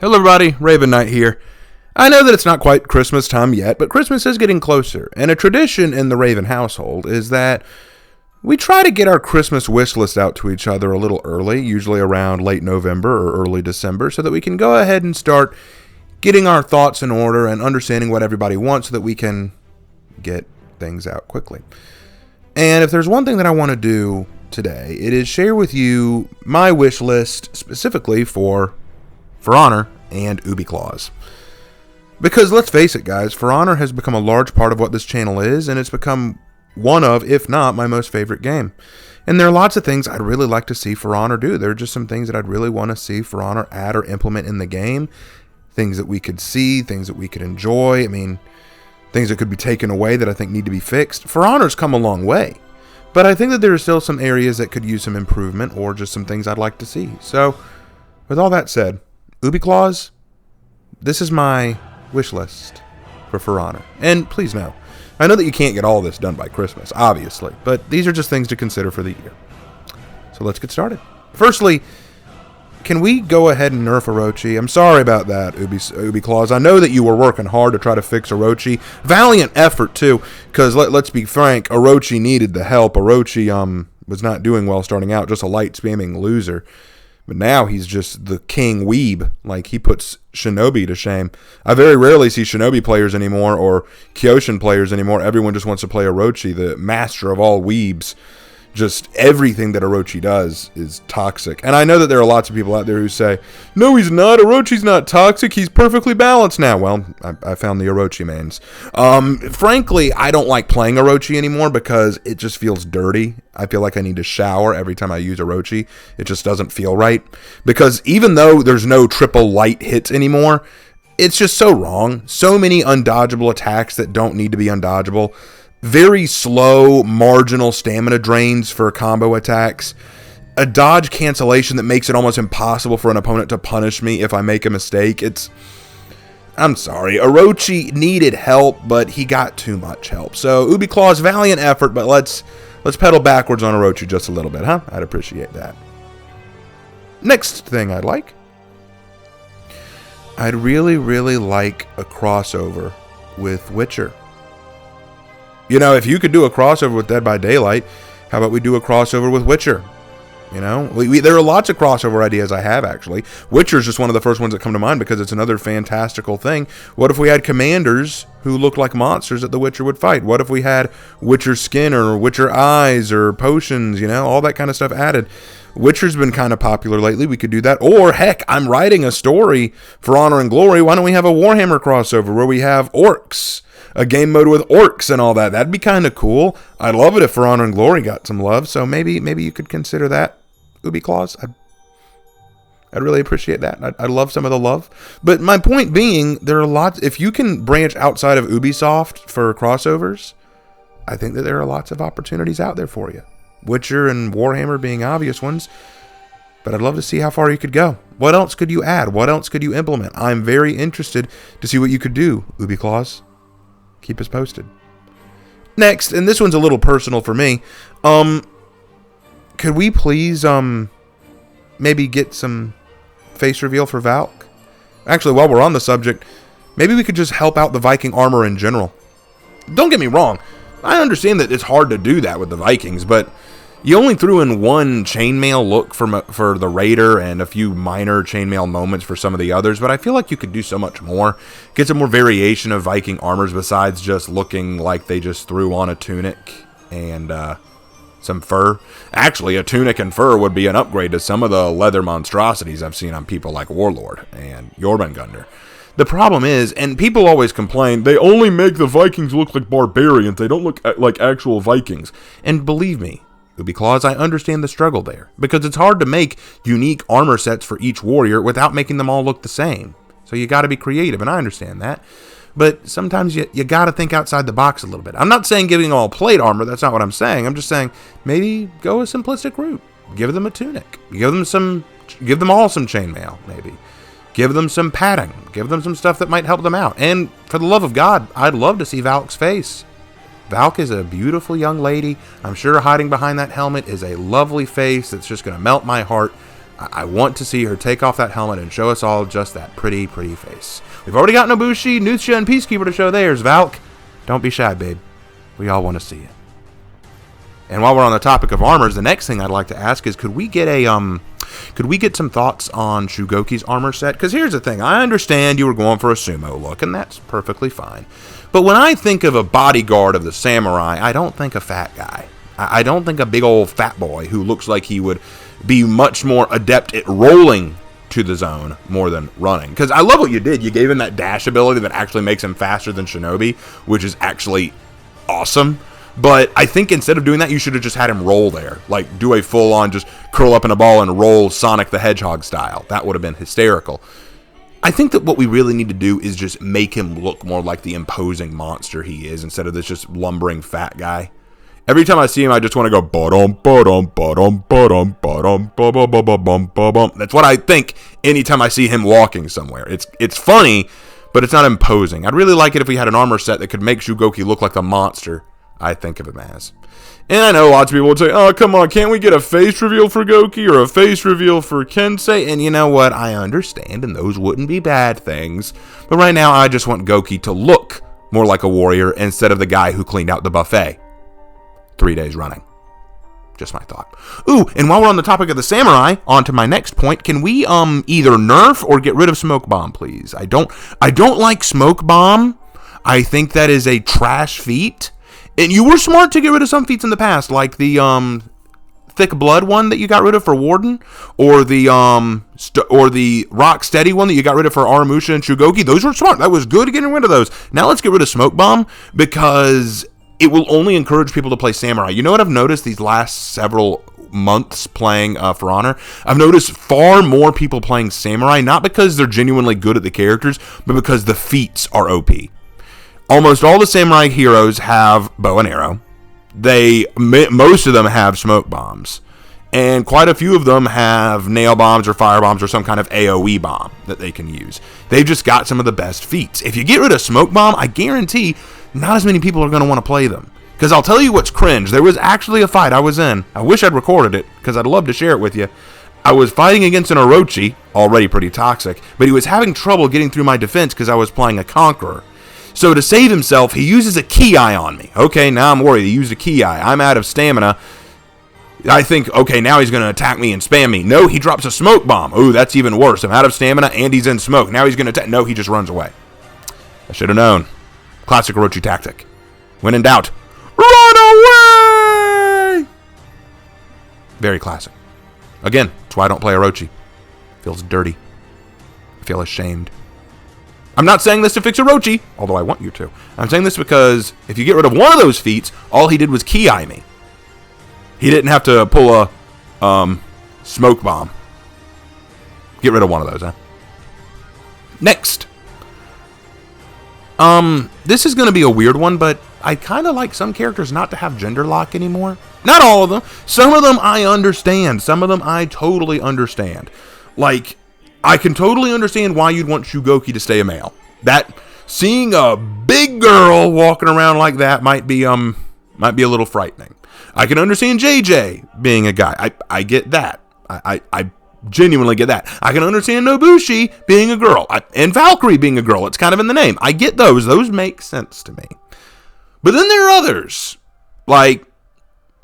Hello everybody, Raven Knight here. I know that it's not quite Christmas time yet, but Christmas is getting closer, and a tradition in the Raven household is that we try to get our Christmas wish list out to each other a little early, usually around late November or early December, so that we can go ahead and start getting our thoughts in order and understanding what everybody wants so that we can get things out quickly. And if there's one thing that I want to do today, it is share with you my wish list specifically for Honor and Ubi Claus. Because let's face it, guys, For Honor has become a large part of what this channel is, and it's become one of, if not, my most favorite game. And there are lots of things I'd really like to see For Honor do. There are just some things that I'd really want to see For Honor add or implement in the game. Things that we could see, things that we could enjoy. I mean, things that could be taken away that I think need to be fixed. For Honor's come a long way. But I think that there are still some areas that could use some improvement or just some things I'd like to see. So, with all that said, Ubi Claus, this is my wish list for Honor. And please know, I know that you can't get all this done by Christmas, obviously, but these are just things to consider for the year. So let's get started. Firstly, can we go ahead and nerf Orochi? I'm sorry about that, Ubi Claus. I know that you were working hard to try to fix Orochi. Valiant effort, too, because let's be frank, Orochi needed the help. Orochi was not doing well starting out, just a light spamming loser. But now he's just the king weeb. Like, he puts Shinobi to shame. I very rarely see Shinobi players anymore or Kyoshin players anymore. Everyone just wants to play Orochi, the master of all weebs. Just everything that Orochi does is toxic. And I know that there are lots of people out there who say, no, he's not. Orochi's not toxic. He's perfectly balanced now. Well, I found the Orochi mains. Frankly, I don't like playing Orochi anymore because it just feels dirty. I feel like I need to shower every time I use Orochi. It just doesn't feel right. Because even though there's no triple light hits anymore, it's just so wrong. So many undodgeable attacks that don't need to be undodgeable. Very slow, marginal stamina drains for combo attacks. A dodge cancellation that makes it almost impossible for an opponent to punish me if I make a mistake. I'm sorry. Orochi needed help, but he got too much help. So, Ubi Claus, valiant effort, but let's pedal backwards on Orochi just a little bit, huh? I'd appreciate that. Next thing I'd really, really like a crossover with Witcher. You know, if you could do a crossover with Dead by Daylight, how about we do a crossover with Witcher? You know, there are lots of crossover ideas I have, actually. Witcher's just one of the first ones that come to mind because it's another fantastical thing. What if we had commanders who look like monsters that the Witcher would fight? What if we had Witcher skin or Witcher eyes or potions, you know, all that kind of stuff added? Witcher's been kind of popular lately. We could do that. Or, heck, I'm writing a story for Honor and Glory. Why don't we have a Warhammer crossover where we have orcs? A game mode with orcs and all that. That'd be kind of cool. I'd love it if For Honor and Glory got some love. So maybe you could consider that, Ubi Claus. I'd really appreciate that. I'd love some of the love. But my point being, there are lots. If you can branch outside of Ubisoft for crossovers, I think that there are lots of opportunities out there for you. Witcher and Warhammer being obvious ones. But I'd love to see how far you could go. What else could you add? What else could you implement? I'm very interested to see what you could do, Ubi Claus. Keep us posted. Next, and this one's a little personal for me. Could we please maybe get some face reveal for Valk? Actually, while we're on the subject, maybe we could just help out the Viking armor in general. Don't get me wrong. I understand that it's hard to do that with the Vikings, but you only threw in one chainmail look for the Raider and a few minor chainmail moments for some of the others, but I feel like you could do so much more. Get some more variation of Viking armors besides just looking like they just threw on a tunic and some fur. Actually, a tunic and fur would be an upgrade to some of the leather monstrosities I've seen on people like Warlord and Jormungandr. The problem is, and people always complain, they only make the Vikings look like barbarians. They don't look like actual Vikings. And believe me, Ubi Claus, I understand the struggle there, because it's hard to make unique armor sets for each warrior without making them all look the same. So you got to be creative, and I understand that. But sometimes you got to think outside the box a little bit. I'm not saying giving them all plate armor. That's not what I'm saying. I'm just saying maybe go a simplistic route. Give them a tunic. Give them all some chainmail, maybe. Give them some padding. Give them some stuff that might help them out. And for the love of God, I'd love to see Valk's face. Valk is a beautiful young lady. I'm sure hiding behind that helmet is a lovely face that's just going to melt my heart. I want to see her take off that helmet and show us all just that pretty, pretty face. We've already got Nobushi, Nutsha, and Peacekeeper to show theirs. Valk, don't be shy, babe. We all want to see it. And while we're on the topic of armors, the next thing I'd like to ask is, could we get some thoughts on Shugoki's armor set? Because here's the thing. I understand you were going for a sumo look, and that's perfectly fine. But when I think of a bodyguard of the samurai, I don't think a fat guy. I don't think a big old fat boy who looks like he would be much more adept at rolling to the zone more than running. Because I love what you did. You gave him that dash ability that actually makes him faster than Shinobi, which is actually awesome. But I think instead of doing that, you should have just had him roll there. Like, do a full-on just curl up in a ball and roll Sonic the Hedgehog style. That would have been hysterical. I think that what we really need to do is just make him look more like the imposing monster he is, instead of this just lumbering fat guy. Every time I see him, I just want to go ba-dum, ba-dum, ba-dum, ba-dum, ba-dum, ba-ba-ba-ba-bum, ba-bum. That's what I think anytime I see him walking somewhere. It's funny, but it's not imposing. I'd really like it if we had an armor set that could make Shugoki look like the monster I think of him as. And I know lots of people would say, oh, come on, can't we get a face reveal for Goki or a face reveal for Kensei? And you know what? I understand, and those wouldn't be bad things. But right now, I just want Goki to look more like a warrior instead of the guy who cleaned out the buffet 3 days running. Just my thought. Ooh, and while we're on the topic of the samurai, on to my next point. Can we either nerf or get rid of Smoke Bomb, please? I don't like Smoke Bomb. I think that is a trash feat. And you were smart to get rid of some feats in the past, like the Thick Blood one that you got rid of for Warden, or the Rock Steady one that you got rid of for Aramusha and Shugoki. Those were smart. That was good getting rid of those. Now let's get rid of Smoke Bomb, because it will only encourage people to play Samurai. You know what I've noticed these last several months playing For Honor? I've noticed far more people playing Samurai, not because they're genuinely good at the characters, but because the feats are OP. Almost all the samurai heroes have bow and arrow. Most of them have smoke bombs. And quite a few of them have nail bombs or fire bombs or some kind of AoE bomb that they can use. They've just got some of the best feats. If you get rid of smoke bomb, I guarantee not as many people are going to want to play them. Because I'll tell you what's cringe. There was actually a fight I was in. I wish I'd recorded it, because I'd love to share it with you. I was fighting against an Orochi, already pretty toxic, but he was having trouble getting through my defense because I was playing a Conqueror. So to save himself, he uses a Ki on me. Okay, now I'm worried. He used a Ki. I'm out of stamina. I think, okay, now he's going to attack me and spam me. No, he drops a smoke bomb. Ooh, that's even worse. I'm out of stamina and he's in smoke. Now he's going to attack. No, he just runs away. I should have known. Classic Orochi tactic. When in doubt, run away! Very classic. Again, that's why I don't play Orochi. Feels dirty. I feel ashamed. I'm not saying this to fix Orochi, although I want you to. I'm saying this because if you get rid of one of those feats, all he did was Ki me. He didn't have to pull a smoke bomb. Get rid of one of those, huh? Next. This is going to be a weird one, but I kind of like some characters not to have gender lock anymore. Not all of them. Some of them I understand. Some of them I totally understand. Like, I can totally understand why you'd want Shugoki to stay a male. That seeing a big girl walking around like that might be a little frightening. I can understand JJ being a guy. I get that. I genuinely get that. I can understand Nobushi being a girl and Valkyrie being a girl. It's kind of in the name. I get those. Those make sense to me. But then there are others, like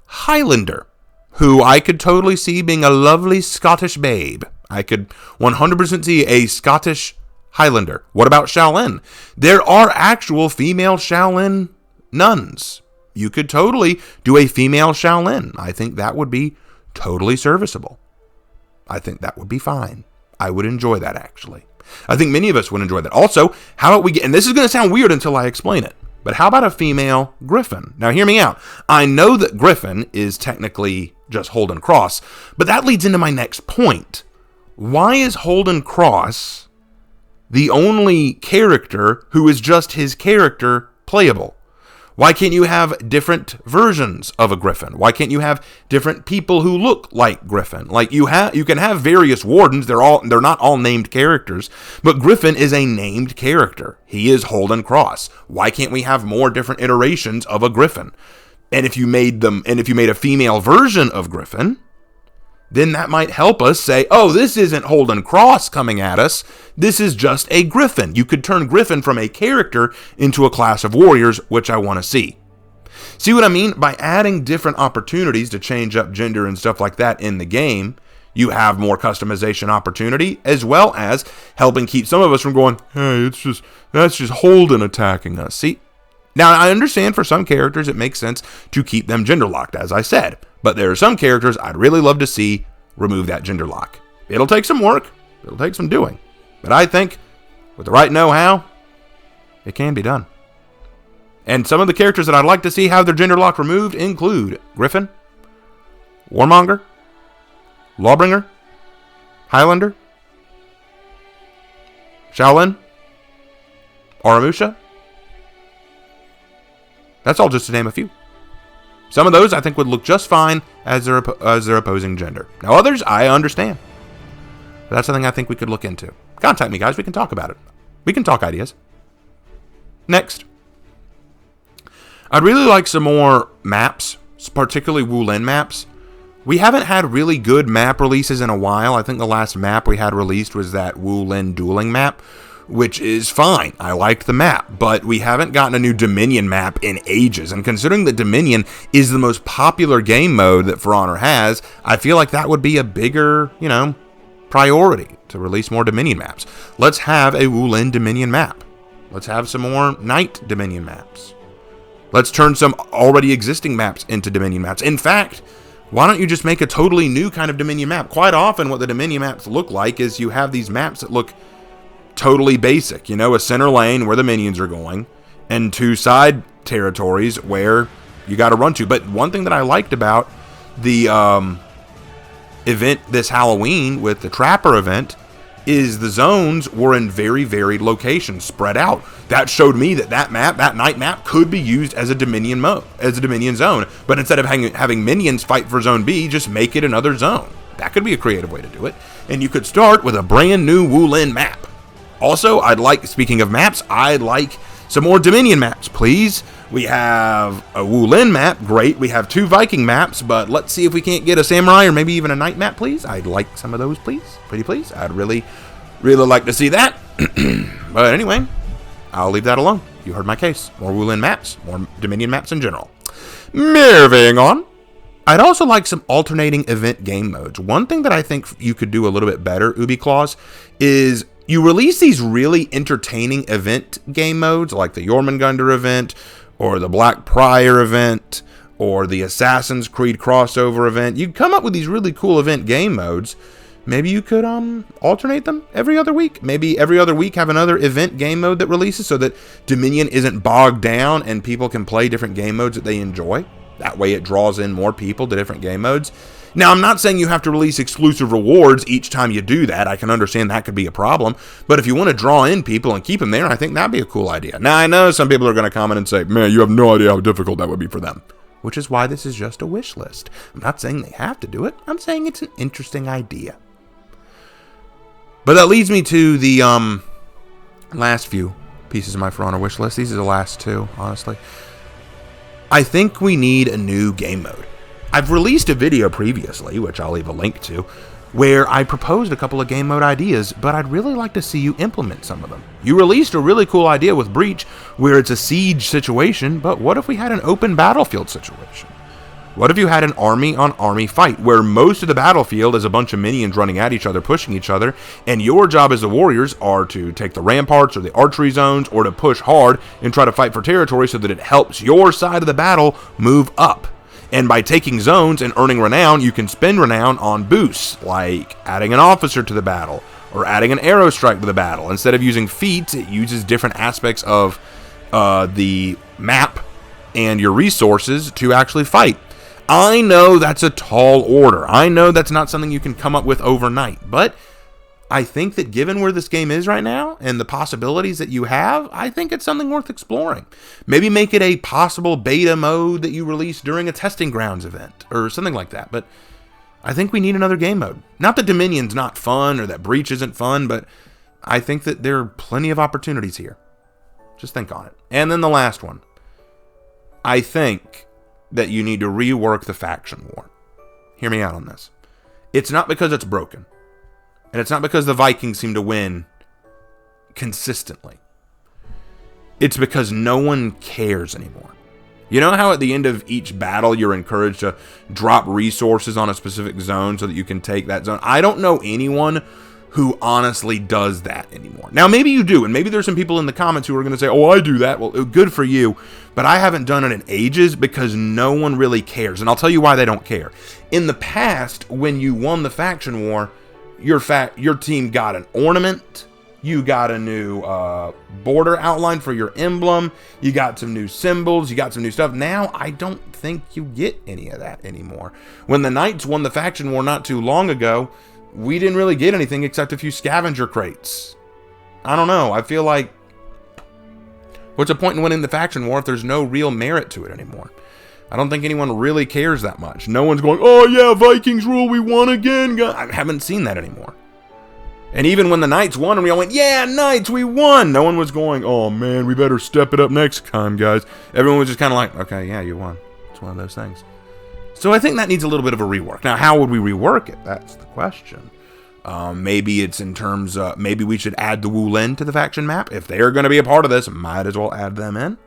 Highlander, who I could totally see being a lovely Scottish babe. I could 100% see a Scottish Highlander. What about Shaolin? There are actual female Shaolin nuns. You could totally do a female Shaolin. I think that would be totally serviceable. I think that would be fine. I would enjoy that, actually. I think many of us would enjoy that. Also, how about we get, and this is going to sound weird until I explain it, but how about a female Gryphon? Now, hear me out. I know that Gryphon is technically just Holden Cross, but that leads into my next point. Why is Holden Cross the only character who is just his character playable? Why can't you have different versions of a Gryphon? Why can't you have different people who look like Gryphon? Like you can have various wardens. They're not all named characters, but Gryphon is a named character. He is Holden Cross. Why can't we have more different iterations of a Gryphon? And if you made a female version of Gryphon, then that might help us say, oh, this isn't Holden Cross coming at us. This is just a Gryphon. You could turn Gryphon from a character into a class of warriors, which I want to see. See what I mean? By adding different opportunities to change up gender and stuff like that in the game, you have more customization opportunity, as well as helping keep some of us from going, hey, that's just Holden attacking us. See? Now, I understand for some characters it makes sense to keep them gender locked, as I said. But there are some characters I'd really love to see remove that gender lock. It'll take some work. It'll take some doing. But I think, with the right know-how, it can be done. And some of the characters that I'd like to see have their gender lock removed include Gryphon, Warmonger, Lawbringer, Highlander, Shaolin, Oromusha. That's all just to name a few. Some of those I think would look just fine as their opposing gender. Now others, I understand. But that's something I think we could look into. Contact me, guys. We can talk about it. We can talk ideas. Next. I'd really like some more maps, particularly Wulin maps. We haven't had really good map releases in a while. I think the last map we had released was that Wulin dueling map, which is fine. I liked the map, but we haven't gotten a new Dominion map in ages. And considering that Dominion is the most popular game mode that For Honor has, I feel like that would be a bigger, priority to release more Dominion maps. Let's have a Wulin Dominion map. Let's have some more Knight Dominion maps. Let's turn some already existing maps into Dominion maps. In fact, why don't you just make a totally new kind of Dominion map? Quite often what the Dominion maps look like is you have these maps that look totally basic. A center lane where the minions are going, and two side territories where you got to run to. But one thing that I liked about the event this Halloween with the Trapper event is the zones were in very varied locations, spread out. That showed me that map, that night map, could be used as a Dominion zone. But instead of having minions fight for Zone B, just make it another zone. That could be a creative way to do it. And you could start with a brand new Wulin map. Also, speaking of maps, I'd like some more Dominion maps, please. We have a Wulin map, great. We have 2 Viking maps, but let's see if we can't get a Samurai or maybe even a Knight map, please. I'd like some of those, please. Pretty please. I'd really, really like to see that. But anyway, I'll leave that alone. You heard my case. More Wulin maps, more Dominion maps in general. Moving on. I'd also like some alternating event game modes. One thing that I think you could do a little bit better, Ubi Claus, is you release these really entertaining event game modes like the Jormungandr event or the Black Prior event or the Assassin's Creed crossover event. You come up with these really cool event game modes. Maybe you could alternate them every other week. Maybe every other week have another event game mode that releases so that Dominion isn't bogged down and people can play different game modes that they enjoy. That way it draws in more people to different game modes. Now, I'm not saying you have to release exclusive rewards each time you do that. I can understand that could be a problem. But if you want to draw in people and keep them there, I think that'd be a cool idea. Now, I know some people are going to comment and say, man, you have no idea how difficult that would be for them. Which is why this is just a wish list. I'm not saying they have to do it. I'm saying it's an interesting idea. But that leads me to the last few pieces of my For Honor wish list. These are the last 2, honestly. I think we need a new game mode. I've released a video previously, which I'll leave a link to, where I proposed a couple of game mode ideas, but I'd really like to see you implement some of them. You released a really cool idea with Breach, where it's a siege situation, but what if we had an open battlefield situation? What if you had an army-on-army fight, where most of the battlefield is a bunch of minions running at each other, pushing each other, and your job as the warriors are to take the ramparts or the archery zones, or to push hard and try to fight for territory so that it helps your side of the battle move up. And by taking zones and earning renown, you can spend renown on boosts, like adding an officer to the battle, or adding an arrow strike to the battle. Instead of using feats, it uses different aspects of the map and your resources to actually fight. I know that's a tall order. I know that's not something you can come up with overnight, but I think that given where this game is right now and the possibilities that you have, I think it's something worth exploring. Maybe make it a possible beta mode that you release during a testing grounds event or something like that. But I think we need another game mode. Not that Dominion's not fun or that Breach isn't fun, but I think that there are plenty of opportunities here. Just think on it. And then the last one. I think that you need to rework the Faction War. Hear me out on this. it's not because it's broken. And it's not because the Vikings seem to win consistently. It's because no one cares anymore. You know how at the end of each battle you're encouraged to drop resources on a specific zone so that you can take that zone? I don't know anyone who honestly does that anymore. Now, maybe you do, and maybe there's some people in the comments who are going to say, oh, I do that. Well, good for you, but I haven't done it in ages because no one really cares, and I'll tell you why they don't care. In the past, when you won the faction war, your team got an ornament, you got a new border outline for your emblem, you got some new symbols, you got some new stuff. Now, I don't think you get any of that anymore. When the Knights won the faction war not too long ago, we didn't really get anything except a few scavenger crates. I don't know. I feel like, what's the point in winning the faction war if there's no real merit to it anymore? I don't think anyone really cares that much. No one's going, oh yeah, Vikings rule, we won again. I haven't seen that anymore. And even when the Knights won and we all went, yeah, Knights, we won. No one was going, oh man, we better step it up next time, guys. Everyone was just kind of like, okay, yeah, you won. It's one of those things. So I think that needs a little bit of a rework. Now, how would we rework it? That's the question. Maybe it's in terms of, maybe we should add the Wulin to the faction map. If they're going to be a part of this, might as well add them in.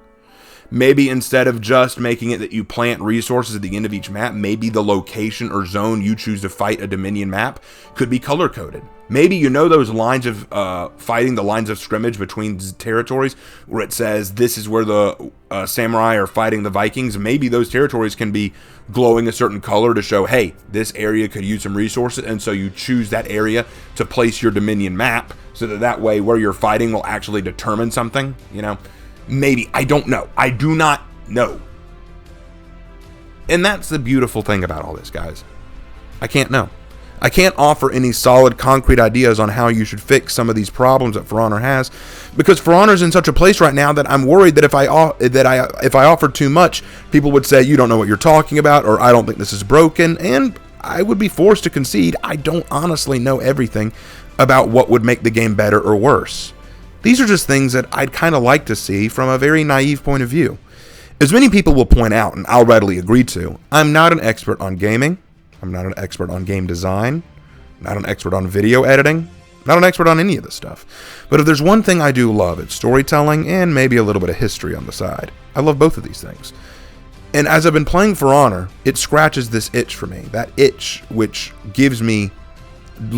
Maybe instead of just making it that you plant resources at the end of each map, maybe the location or zone you choose to fight a Dominion map could be color-coded. Maybe you know those lines of fighting, the lines of scrimmage between territories where it says this is where the samurai are fighting the Vikings. Maybe those territories can be glowing a certain color to show, hey, this area could use some resources, and so you choose that area to place your Dominion map so that way where you're fighting will actually determine something, you know? Maybe. I don't know. I do not know. And that's the beautiful thing about all this, guys. I can't know. I can't offer any solid, concrete ideas on how you should fix some of these problems that For Honor has, because For Honor's in such a place right now that I'm worried that if I offer too much, people would say, you don't know what you're talking about, or I don't think this is broken, and I would be forced to concede I don't honestly know everything about what would make the game better or worse. These are just things that I'd kind of like to see from a very naive point of view. As many people will point out, and I'll readily agree to, I'm not an expert on gaming. I'm not an expert on game design. I'm not an expert on video editing. I'm not an expert on any of this stuff. But if there's one thing I do love, it's storytelling and maybe a little bit of history on the side. I love both of these things. And as I've been playing For Honor, it scratches this itch for me. That itch which gives me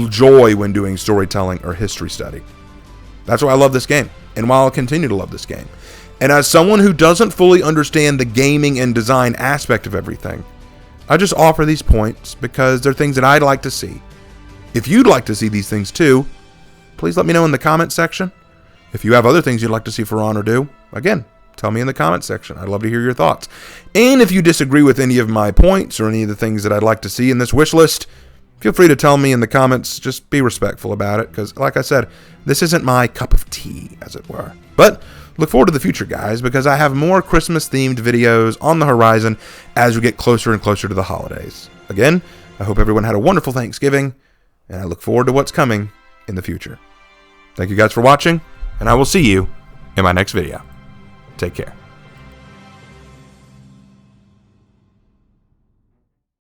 joy when doing storytelling or history study. That's why I love this game, and why I'll continue to love this game. And as someone who doesn't fully understand the gaming and design aspect of everything, I just offer these points because they're things that I'd like to see. If you'd like to see these things too, please let me know in the comment section. If you have other things you'd like to see For Honor do, again, tell me in the comment section. I'd love to hear your thoughts. And if you disagree with any of my points or any of the things that I'd like to see in this wish list, feel free to tell me in the comments. Just be respectful about it, because like I said, this isn't my cup of tea, as it were. But look forward to the future, guys, because I have more Christmas-themed videos on the horizon as we get closer and closer to the holidays. Again, I hope everyone had a wonderful Thanksgiving, and I look forward to what's coming in the future. Thank you guys for watching, and I will see you in my next video. Take care.